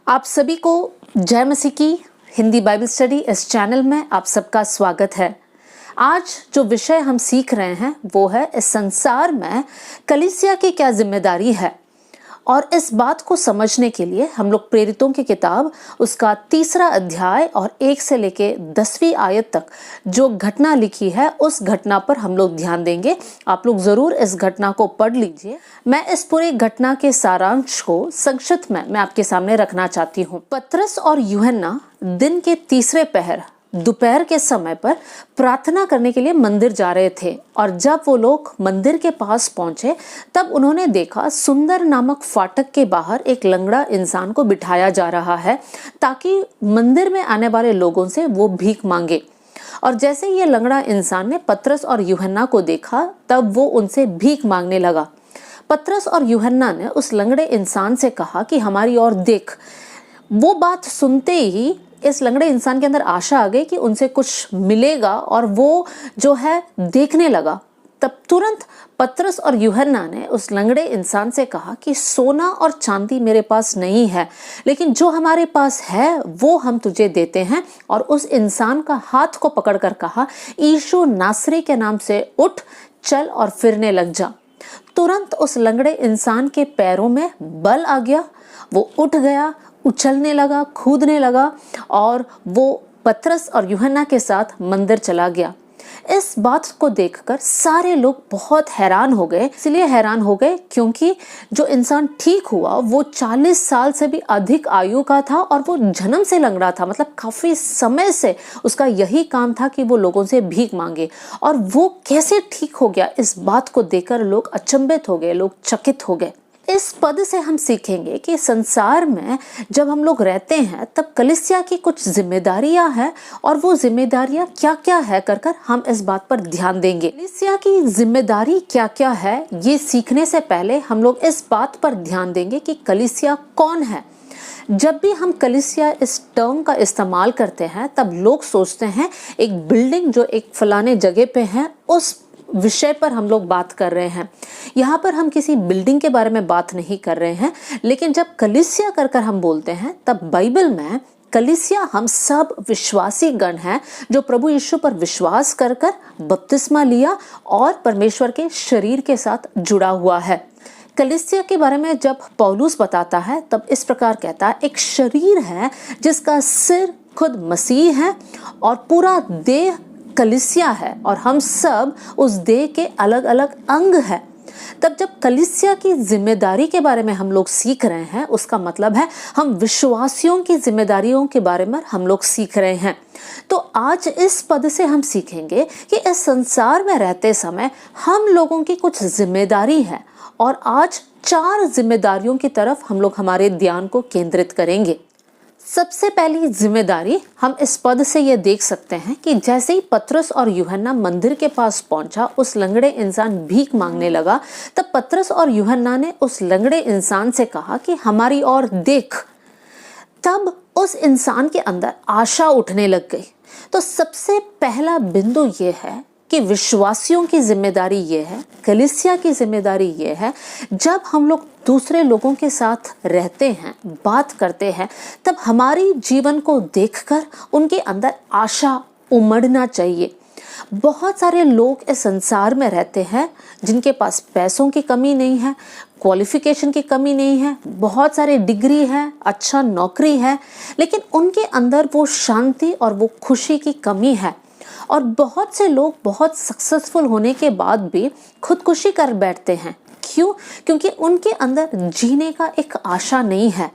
आप सभी को जय मसीह की हिंदी बाइबल स्टडी इस चैनल में आप सबका स्वागत है। आज जो विषय हम सीख रहे हैं वो है इस संसार में कलीसिया की क्या जिम्मेदारी है। और इस बात को समझने के लिए हम लोग प्रेरितों की किताब उसका 3 अध्याय और 1 से लेके 10वीं आयत तक जो घटना लिखी है उस घटना पर हम लोग ध्यान देंगे। आप लोग जरूर इस घटना को पढ़ लीजिए। मैं इस पूरी घटना के सारांश को संक्षिप्त में मैं आपके सामने रखना चाहती हूँ। पतरस और यूहन्ना दिन के तीसरे पहर दोपहर के समय पर प्रार्थना करने के लिए मंदिर जा रहे थे और जब वो लोग मंदिर के पास पहुंचे तब उन्होंने देखा सुंदर नामक फाटक के बाहर एक लंगड़ा इंसान को बिठाया जा रहा है ताकि मंदिर में आने वाले लोगों से वो भीख मांगे। और जैसे ये लंगड़ा इंसान ने पतरस और यूहन्ना को देखा तब वो उनसे भीख मांगने लगा। पतरस और यूहन्ना ने उस लंगड़े इंसान से कहा कि हमारी ओर देख। वो बात सुनते ही इस लंगड़े इंसान के अंदर आशा आ गई कि उनसे कुछ मिलेगा और वो जो है देखने लगा। तब तुरंत पतरस और यूहन्ना ने उस लंगड़े इंसान से कहा कि सोना और चांदी मेरे पास नहीं है, लेकिन जो हमारे पास है वो हम तुझे देते हैं। और उस इंसान का हाथ को पकड़कर कहा, यीशु नासरी के नाम से उठ, चल और फिरने लग जा। तुरंत उस लंगड़े इंसान के पैरों में बल आ गया। वो उठ गया, उछलने लगा, कूदने लगा और वो पतरस और यूहन्ना के साथ मंदिर चला गया। इस बात को देखकर सारे लोग बहुत हैरान हो गए। इसलिए हैरान हो गए क्योंकि जो इंसान ठीक हुआ वो 40 साल से भी अधिक आयु का था और वो जन्म से लंगड़ा था। मतलब काफी समय से उसका यही काम था कि वो लोगों से भीख मांगे। और वो कैसे ठीक हो गया, इस बात को देखकर लोग अचंभित हो गए, लोग चकित हो गए। इस पद से हम सीखेंगे कि संसार में जब हम लोग रहते हैं तब कलीसिया की कुछ जिम्मेदारियां हैं और वो जिम्मेदारियां क्या क्या है कर हम इस बात पर ध्यान देंगे। कलीसिया की जिम्मेदारी क्या क्या है ये सीखने से पहले हम लोग इस बात पर ध्यान देंगे कि कलीसिया कौन है। जब भी हम कलीसिया इस टर्म का इस्तेमाल करते हैं तब लोग सोचते हैं एक बिल्डिंग जो एक फलाने जगह पे है उस विषय पर हम लोग बात कर रहे हैं। यहाँ पर हम किसी बिल्डिंग के बारे में बात नहीं कर रहे हैं। लेकिन जब कलीसिया कर हम बोलते हैं तब बाइबल में कलीसिया हम सब विश्वासी गण हैं जो प्रभु यीशु पर विश्वास कर बपतिस्मा लिया और परमेश्वर के शरीर के साथ जुड़ा हुआ है। कलीसिया के बारे में जब पौलुस बताता है तब इस प्रकार कहता है, एक शरीर है जिसका सिर खुद मसीह है और पूरा देह कलीसिया है और हम सब उस देह के अलग अलग अंग हैं। तब जब कलीसिया की जिम्मेदारी के बारे में हम लोग सीख रहे हैं उसका मतलब है हम विश्वासियों की जिम्मेदारियों के बारे में हम लोग सीख रहे हैं। तो आज इस पद से हम सीखेंगे कि इस संसार में रहते समय हम लोगों की कुछ जिम्मेदारी है और आज 4 जिम्मेदारियों की तरफ हम लोग हमारे ध्यान को केंद्रित करेंगे। सबसे पहली जिम्मेदारी हम इस पद से ये देख सकते हैं कि जैसे ही पतरस और यूहन्ना मंदिर के पास पहुंचा, उस लंगड़े इंसान भीख मांगने लगा, तब पतरस और यूहन्ना ने उस लंगड़े इंसान से कहा कि हमारी ओर देख। तब उस इंसान के अंदर आशा उठने लग गई। तो सबसे पहला बिंदु ये है कि विश्वासियों की जिम्मेदारी ये है, कलीसिया की जिम्मेदारी ये है, जब हम लोग दूसरे लोगों के साथ रहते हैं, बात करते हैं, तब हमारी जीवन को देखकर उनके अंदर आशा उमड़ना चाहिए। बहुत सारे लोग इस संसार में रहते हैं जिनके पास पैसों की कमी नहीं है, क्वालिफिकेशन की कमी नहीं है, बहुत सारे डिग्री है, अच्छा नौकरी है, लेकिन उनके अंदर वो शांति और वो खुशी की कमी है। और बहुत से लोग बहुत सक्सेसफुल होने के बाद भी खुदकुशी कर बैठते हैं। क्यों? क्योंकि उनके अंदर जीने का एक आशा नहीं है।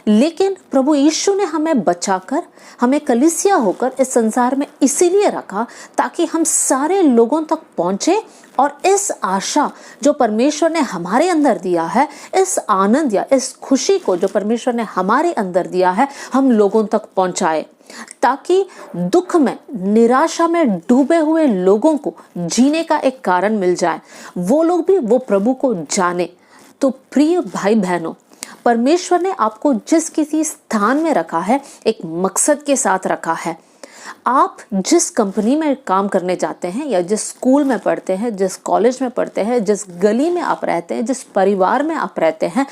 लेकिन प्रभु यीशु ने हमें बचाकर, हमें कलीसिया होकर इस संसार में इसीलिए रखा ताकि हम सारे लोगों तक पहुंचे और इस आशा जो परमेश्वर ने हमारे अंदर दिया है, इस आनंद या इस खुशी को जो परमेश्वर ने हमारे अंदर दिया है, हम लोगों तक पहुंचाए ताकि दुख में, निराशा में डूबे हुए लोगों को जीने का एक कारण मिल जाए, वो लोग भी वो प्रभु को जाने। तो प्रिय भाई बहनों, परमेश्वर ने आपको जिस किसी स्थान में रखा है एक मकसद के साथ रखा है। आप जिस कंपनी में काम करने जाते हैं या जिस स्कूल में पढ़ते हैं, जिस कॉलेज में पढ़ते हैं, जिस गली में आप रहते हैं, जिस परिवार में आप रहते हैं,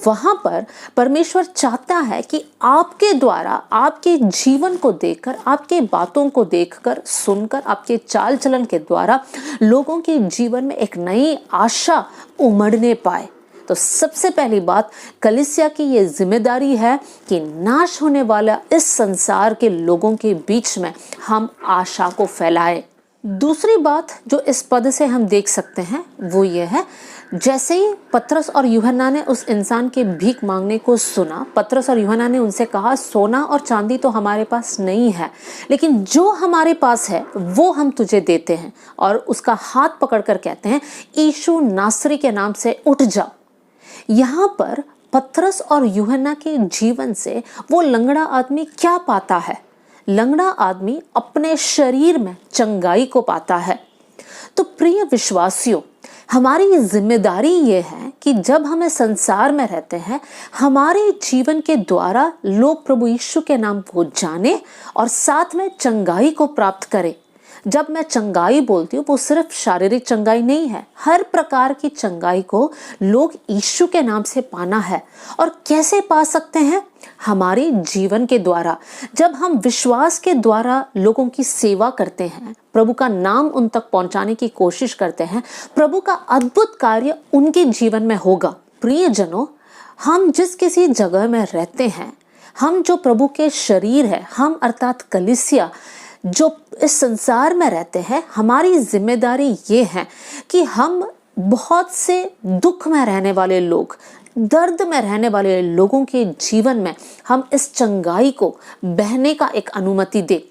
वहाँ पर परमेश्वर चाहता है कि आपके द्वारा, आपके जीवन को देखकर, आपके बातों को देखकर, सुनकर, आपके चाल चलन के द्वारा लोगों के जीवन में एक नई आशा उमड़ने पाए। तो सबसे पहली बात, कलीसिया की ये जिम्मेदारी है कि नाश होने वाला इस संसार के लोगों के बीच में हम आशा को फैलाएं। दूसरी बात जो इस पद से हम देख सकते हैं वो ये है, जैसे ही पतरस और यूहन्ना ने उस इंसान के भीख मांगने को सुना, पतरस और यूहन्ना ने उनसे कहा, सोना और चांदी तो हमारे पास नहीं है, लेकिन जो हमारे पास है वो हम तुझे देते हैं। और उसका हाथ पकड़कर कहते हैं, यीशु नासरी के नाम से उठ जा। यहाँ पर पतरस और यूहन्ना के जीवन से वो लंगड़ा आदमी क्या पाता है? लंगड़ा आदमी अपने शरीर में चंगाई को पाता है। तो प्रिय विश्वासियों, हमारी जिम्मेदारी ये है कि जब हमें संसार में रहते हैं, हमारे जीवन के द्वारा लोग प्रभु यीशु के नाम को जाने और साथ में चंगाई को प्राप्त करें। जब मैं चंगाई बोलती हूँ वो सिर्फ शारीरिक चंगाई नहीं है, हर प्रकार की चंगाई को लोग यीशु के नाम से पाना है। और कैसे पा सकते हैं? हमारे जीवन के द्वारा। जब हम विश्वास के द्वारा लोगों की सेवा करते हैं, प्रभु का नाम उन तक पहुंचाने की कोशिश करते हैं, प्रभु का अद्भुत कार्य उनके जीवन में होगा। प्रियजनों, हम जिस किसी जगह में रहते हैं, हम जो प्रभु के शरीर है, हम अर्थात कलीसिया जो इस संसार में रहते हैं, हमारी जिम्मेदारी ये है कि हम बहुत से दुख में रहने वाले लोग, दर्द में रहने वाले लोगों के जीवन में हम इस चंगाई को बहने का एक अनुमति दे।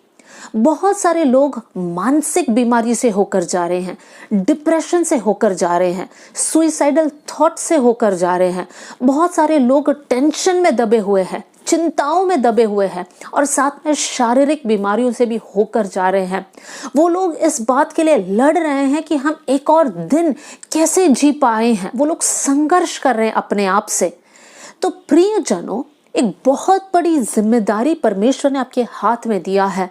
बहुत सारे लोग मानसिक बीमारी से होकर जा रहे हैं, डिप्रेशन से होकर जा रहे हैं, सुइसाइडल थॉट से होकर जा रहे हैं। बहुत सारे लोग टेंशन में दबे हुए हैं, चिंताओं में दबे हुए हैं और साथ में शारीरिक बीमारियों से भी होकर जा रहे हैं। वो लोग इस बात के लिए लड़ रहे हैं कि हम एक और दिन कैसे जी पाए हैं। वो लोग संघर्ष कर रहे हैं अपने आप से। तो प्रियजनों, एक बहुत बड़ी जिम्मेदारी परमेश्वर ने आपके हाथ में दिया है।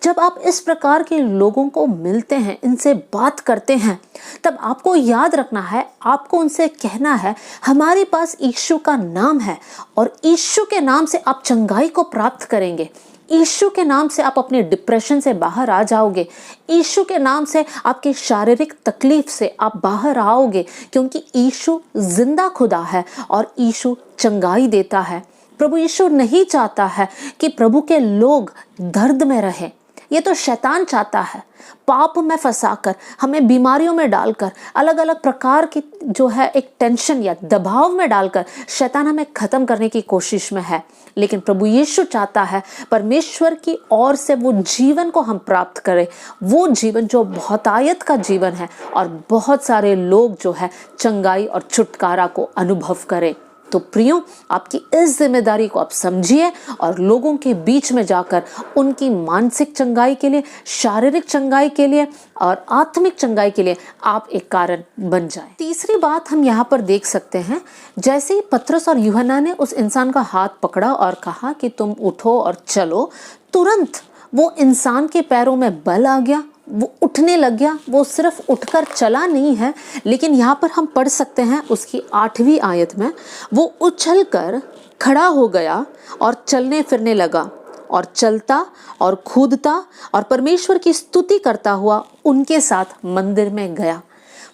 जब आप इस प्रकार के लोगों को मिलते हैं, इनसे बात करते हैं, तब आपको याद रखना है, आपको उनसे कहना है, हमारे पास यीशु का नाम है और यीशु के नाम से आप चंगाई को प्राप्त करेंगे। यीशु के नाम से आप अपने डिप्रेशन से बाहर आ जाओगे। यीशु के नाम से आपके शारीरिक तकलीफ से आप बाहर आओगे, क्योंकि यीशु जिंदा खुदा है और यीशु चंगाई देता है। प्रभु यीशु नहीं चाहता है कि प्रभु के लोग दर्द में रहें। ये तो शैतान चाहता है, पाप में फंसाकर, हमें बीमारियों में डालकर, अलग अलग प्रकार की जो है एक टेंशन या दबाव में डालकर शैतान हमें खत्म करने की कोशिश में है। लेकिन प्रभु यीशु चाहता है परमेश्वर की ओर से वो जीवन को हम प्राप्त करें, वो जीवन जो बहुतायत का जीवन है और बहुत सारे लोग जो है चंगाई और छुटकारा को अनुभव करें। तो प्रियो, आपकी इस जिम्मेदारी को आप समझिए और लोगों के बीच में जाकर उनकी मानसिक चंगाई के लिए, शारीरिक चंगाई के लिए और आत्मिक चंगाई के लिए आप एक कारण बन जाएं। तीसरी बात हम यहाँ पर देख सकते हैं, जैसे ही पतरस और यूहन्ना ने उस इंसान का हाथ पकड़ा और कहा कि तुम उठो और चलो, तुरंत वो इंसान के पैरों में बल आ गया, वो उठने लग गया। वो सिर्फ उठकर चला नहीं है, लेकिन यहाँ पर हम पढ़ सकते हैं उसकी 8वीं आयत में, वो उछलकर खड़ा हो गया और चलने फिरने लगा और चलता और कूदता और परमेश्वर की स्तुति करता हुआ उनके साथ मंदिर में गया।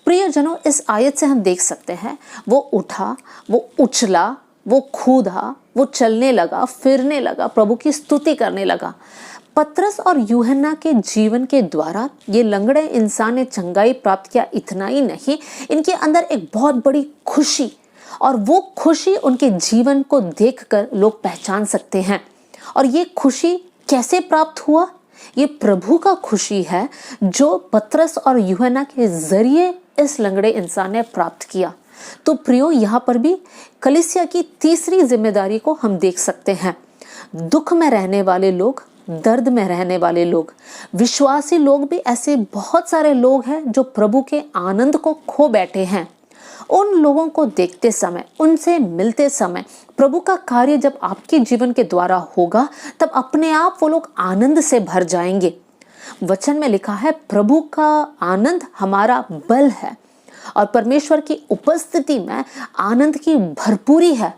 प्रियजनों, इस आयत से हम देख सकते हैं वो उठा, वो उछला, वो कूदा, वो चलने लगा, फिरने लगा, प्रभु की स्तुति करने लगा। पतरस और यूहन्ना के जीवन के द्वारा ये लंगड़े इंसान ने चंगाई प्राप्त किया। इतना ही नहीं, इनके अंदर एक बहुत बड़ी खुशी, और वो खुशी उनके जीवन को देखकर लोग पहचान सकते हैं। और ये खुशी कैसे प्राप्त हुआ? ये प्रभु का खुशी है जो पतरस और यूहन्ना के जरिए इस लंगड़े इंसान ने प्राप्त किया। तो प्रियो, यहाँ पर भी कलीसिया की तीसरी जिम्मेदारी को हम देख सकते हैं। दुख में रहने वाले लोग, दर्द में रहने वाले लोग, विश्वासी लोग भी ऐसे बहुत सारे लोग हैं जो प्रभु के आनंद को खो बैठे हैं। उन लोगों को देखते समय, उनसे मिलते समय, प्रभु का कार्य जब आपके जीवन के द्वारा होगा, तब अपने आप वो लोग आनंद से भर जाएंगे। वचन में लिखा है, प्रभु का आनंद हमारा बल है, और परमेश्वर की उपस्थिति में आनंद की भरपूरी है।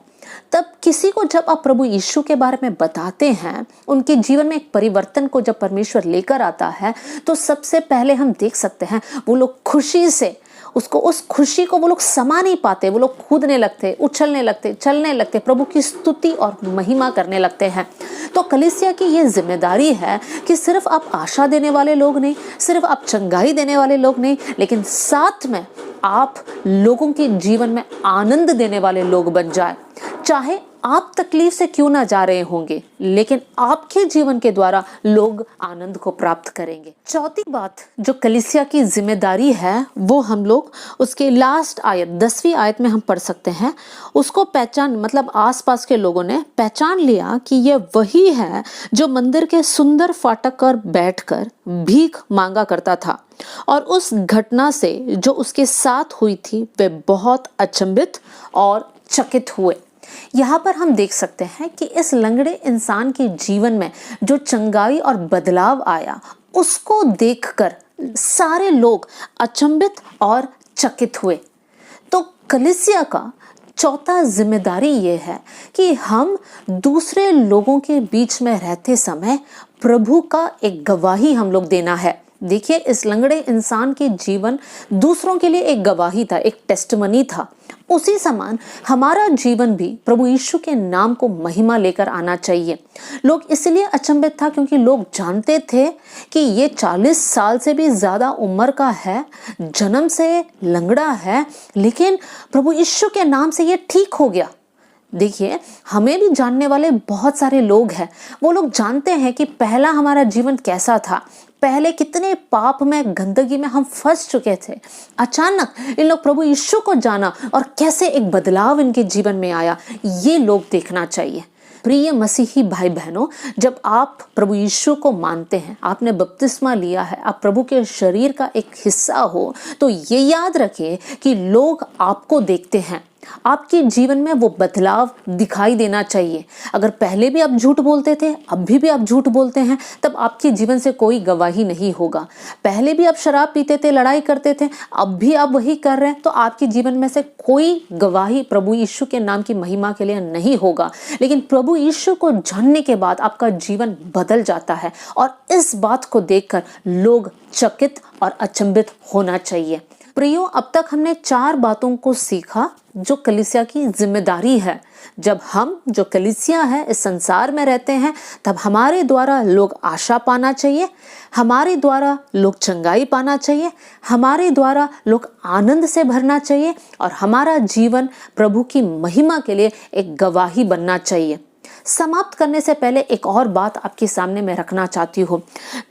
तब किसी को जब आप प्रभु यीशु के बारे में बताते हैं, उनके जीवन में एक परिवर्तन को जब परमेश्वर लेकर आता है, तो सबसे पहले हम देख सकते हैं वो लोग खुशी से उस खुशी को वो लोग समा नहीं पाते। वो लोग कूदने लगते, उछलने लगते, चलने लगते, प्रभु की स्तुति और महिमा करने लगते हैं। तो कलीसिया की ये जिम्मेदारी है कि सिर्फ आप आशा देने वाले लोग नहीं, सिर्फ आप चंगाई देने वाले लोग नहीं, लेकिन साथ में आप लोगों के जीवन में आनंद देने वाले लोग बन जाए। चाहे आप तकलीफ से क्यों ना जा रहे होंगे, लेकिन आपके जीवन के द्वारा लोग आनंद को प्राप्त करेंगे। चौथी बात जो कलीसिया की जिम्मेदारी है, वो हम लोग उसके लास्ट आयत 10वीं आयत में हम पढ़ सकते हैं। उसको मतलब आसपास के लोगों ने पहचान लिया कि यह वही है जो मंदिर के सुंदर फाटक पर बैठकर भीख मांगा करता था, और उस घटना से जो उसके साथ हुई थी वे बहुत अचंभित और चकित हुए। यहाँ पर हम देख सकते हैं कि इस लंगड़े इंसान के जीवन में जो चंगाई और बदलाव आया, उसको देखकर सारे लोग अचंभित और चकित हुए। तो कलीसिया का चौथा जिम्मेदारी ये है कि हम दूसरे लोगों के बीच में रहते समय प्रभु का एक गवाही हम लोग देना है। देखिए, इस लंगड़े इंसान के जीवन दूसरों के लिए एक गवाही था, एक टेस्टिमनी था। उसी समान हमारा जीवन भी प्रभु यीशु के नाम को महिमा लेकर आना चाहिए। लोग इसलिए अचंभित था क्योंकि लोग जानते थे कि ये 40 साल से भी ज्यादा उम्र का है, जन्म से लंगड़ा है, लेकिन प्रभु यीशु के नाम से ये ठीक हो गया। देखिए, हमें भी जानने वाले बहुत सारे लोग हैं। वो लोग जानते हैं कि पहला हमारा जीवन कैसा था, पहले कितने पाप में, गंदगी में हम फंस चुके थे। अचानक इन लोग प्रभु यीशु को जाना और कैसे एक बदलाव इनके जीवन में आया, ये लोग देखना चाहिए। प्रिय मसीही भाई बहनों, जब आप प्रभु यीशु को मानते हैं, आपने बपतिस्मा लिया है, आप प्रभु के शरीर का एक हिस्सा हो, तो ये याद रखिए कि लोग आपको देखते हैं। आपके जीवन में वो बदलाव दिखाई देना चाहिए। अगर पहले भी आप झूठ बोलते थे, अभी भी आप झूठ बोलते हैं, तब आपके जीवन से कोई गवाही नहीं होगा। पहले भी आप शराब पीते थे, लड़ाई करते थे, अब भी आप वही कर रहे हैं, तो आपके जीवन में से कोई गवाही प्रभु यीशु के नाम की महिमा के लिए नहीं होगा। लेकिन प्रभु यीशु को जानने के बाद आपका जीवन बदल जाता है, और इस बात को देखकर लोग चकित और अचंभित होना चाहिए। प्रियो, अब तक हमने 4 बातों को सीखा जो कलीसिया की जिम्मेदारी है। जब हम जो कलीसिया है इस संसार में रहते हैं, तब हमारे द्वारा लोग आशा पाना चाहिए, हमारे द्वारा लोग चंगाई पाना चाहिए, हमारे द्वारा लोग आनंद से भरना चाहिए, और हमारा जीवन प्रभु की महिमा के लिए एक गवाही बनना चाहिए। समाप्त करने से पहले एक और बात आपके सामने मैं रखना चाहती हूँ।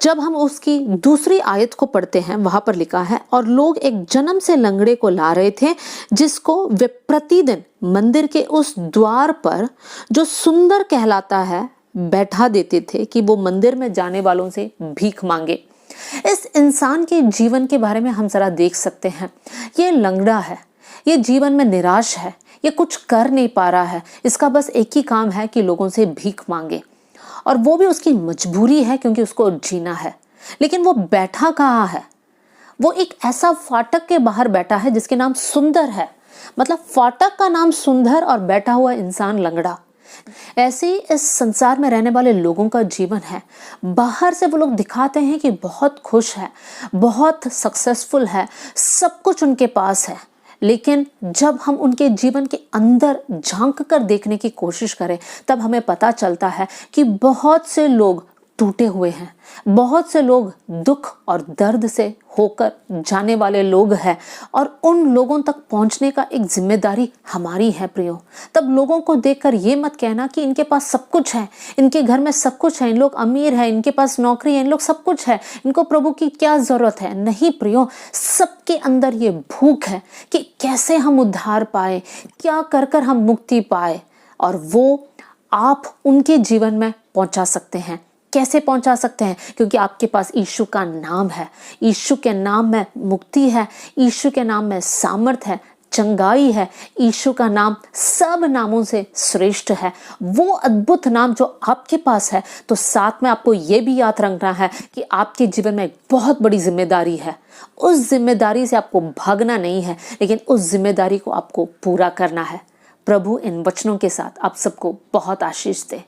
जब हम उसकी दूसरी आयत को पढ़ते हैं, वहां पर लिखा है, और लोग एक जन्म से लंगड़े को ला रहे थे, जिसको वे प्रतिदिन मंदिर के उस द्वार पर जो सुंदर कहलाता है बैठा देते थे कि वो मंदिर में जाने वालों से भीख मांगे। इस इंसान के जीवन के बारे में हम जरा देख सकते हैं। ये लंगड़ा है, ये जीवन में निराश है, ये कुछ कर नहीं पा रहा है, इसका बस एक ही काम है कि लोगों से भीख मांगे, और वो भी उसकी मजबूरी है क्योंकि उसको जीना है। लेकिन वो बैठा कहाँ है? वो एक ऐसा फाटक के बाहर बैठा है जिसके नाम सुंदर है। मतलब फाटक का नाम सुंदर और बैठा हुआ इंसान लंगड़ा। ऐसे ही इस संसार में रहने वाले लोगों का जीवन है। बाहर से वो लोग दिखाते हैं कि बहुत खुश है, बहुत सक्सेसफुल है, सब कुछ उनके पास है, लेकिन जब हम उनके जीवन के अंदर झांक कर देखने की कोशिश करें, तब हमें पता चलता है कि बहुत से लोग टूटे हुए हैं, बहुत से लोग दुख और दर्द से होकर जाने वाले लोग हैं, और उन लोगों तक पहुंचने का एक जिम्मेदारी हमारी है। प्रियो, तब लोगों को देखकर ये मत कहना कि इनके पास सब कुछ है, इनके घर में सब कुछ है, इन लोग अमीर है, इनके पास नौकरी है, इन लोग सब कुछ है, इनको प्रभु की क्या जरूरत है। नहीं प्रियो, सबके अंदर ये भूख है कि कैसे हम उद्धार पाए, क्या कर हम मुक्ति पाए, और वो आप उनके जीवन में पहुंचा सकते हैं। कैसे पहुंचा सकते हैं? क्योंकि आपके पास यीशु का नाम है, यीशु के नाम में मुक्ति है, यीशु के नाम में सामर्थ है, चंगाई है। यीशु का नाम सब नामों से श्रेष्ठ है, वो अद्भुत नाम जो आपके पास है। तो साथ में आपको ये भी याद रखना है कि आपके जीवन में एक बहुत बड़ी जिम्मेदारी है। उस जिम्मेदारी से आपको भागना नहीं है, लेकिन उस जिम्मेदारी को आपको पूरा करना है। प्रभु इन वचनों के साथ आप सबको बहुत आशीष दे।